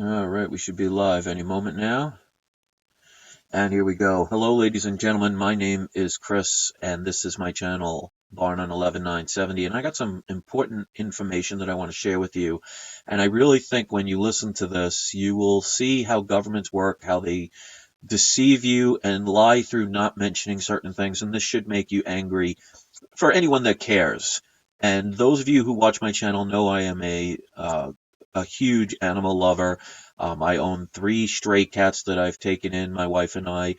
All right, we should be live any moment now. And here we go. Hello, ladies and gentlemen. My name is Chris, and this is my channel, Barn on 11970. And I got some important information that I want to share with you. And I really think when you listen to this, you will see how governments work, how they deceive you and lie through not mentioning certain things. And this should make you angry for anyone that cares. And those of you who watch my channel know I am a huge animal lover. I own 3 stray cats that I've taken in, my wife and I.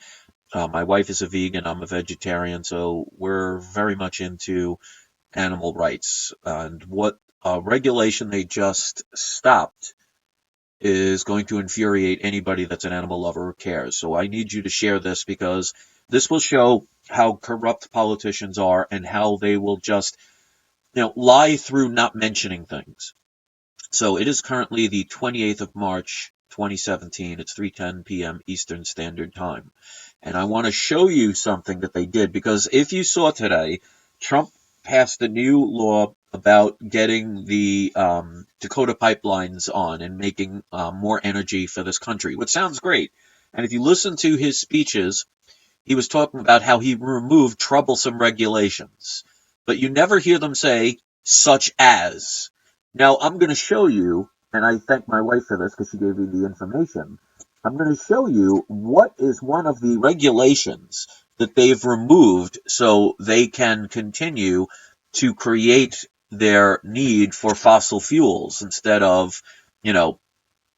My wife is a vegan, I'm a vegetarian, so we're very much into animal rights. And what regulation they just stopped is going to infuriate anybody that's an animal lover or cares. So I need you to share this because this will show how corrupt politicians are and how they will just, lie through not mentioning things. So it is currently the 28th of March, 2017. It's 3:10 p.m. Eastern Standard Time. And I want to show you something that they did because if you saw today, Trump passed a new law about getting the Dakota pipelines on and making more energy for this country, which sounds great. And if you listen to his speeches, he was talking about how he removed troublesome regulations. But you never hear them say, such as. Now, I'm going to show you, and I thank my wife for this because she gave me the information. I'm going to show you what is one of the regulations that they've removed so they can continue to create their need for fossil fuels instead of, you know,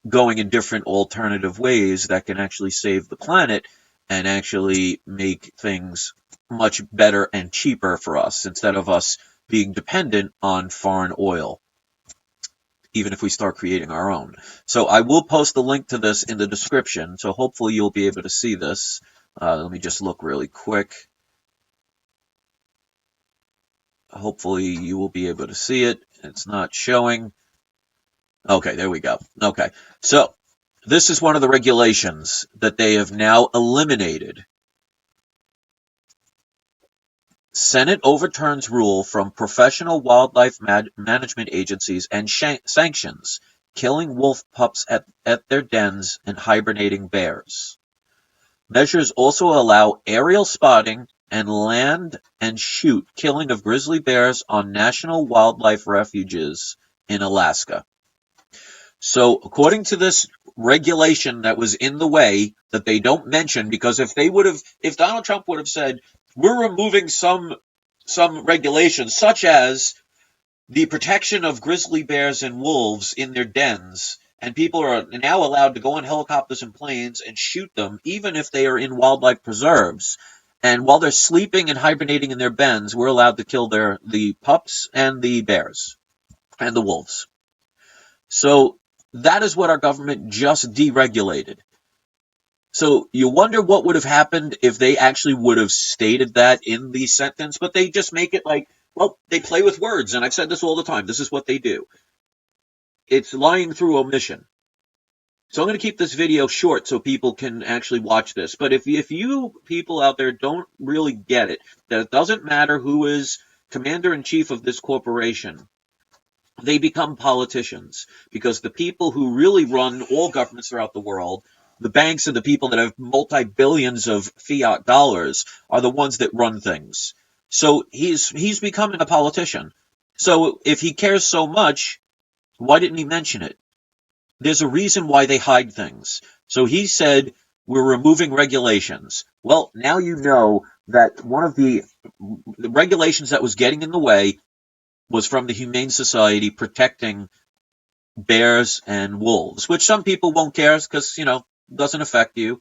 going in different alternative ways that can actually save the planet and actually make things much better and cheaper for us instead of us being dependent on foreign oil, even if we start creating our own. So I will post the link to this in the description, so hopefully you'll be able to see this. Let me just look really quick. Hopefully you will be able to see it. It's not showing. Okay, there we go. Okay, so this is one of the regulations that they have now eliminated. Senate overturns rule from professional wildlife management agencies and sanctions killing wolf pups at their dens and hibernating bears. Measures also allow aerial spotting and land and shoot killing of grizzly bears on national wildlife refuges in Alaska. So according to this regulation that was in the way that they don't mention, because if Donald Trump would have said, we're removing some regulations, such as the protection of grizzly bears and wolves in their dens, and people are now allowed to go on helicopters and planes and shoot them, even if they are in wildlife preserves. And while they're sleeping and hibernating in their dens, we're allowed to kill the pups and the bears and the wolves. So that is what our government just deregulated. So you wonder what would have happened if they actually would have stated that in the sentence, but they just make it like, well, they play with words, and I've said this all the time. This is what they do. It's lying through omission. So I'm going to keep this video short so people can actually watch this. But if you people out there don't really get it, that it doesn't matter who is commander-in-chief of this corporation, they become politicians, because the people who really run all governments throughout the world, the banks and the people that have multi-billions of fiat dollars, are the ones that run things. So he's becoming a politician. So if he cares so much, why didn't he mention it? There's a reason why they hide things. So he said, we're removing regulations. Well, now you know that one of the regulations that was getting in the way was from the Humane Society protecting bears and wolves, which some people won't care because, doesn't affect you.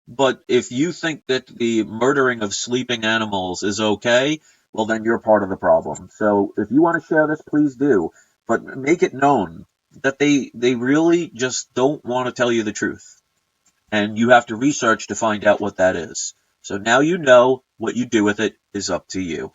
But if you think that the murdering of sleeping animals is okay, well, then you're part of the problem. So if you want to share this, please do. But make it known that they really just don't want to tell you the truth. And you have to research to find out what that is. So now you know. What you do with it is up to you.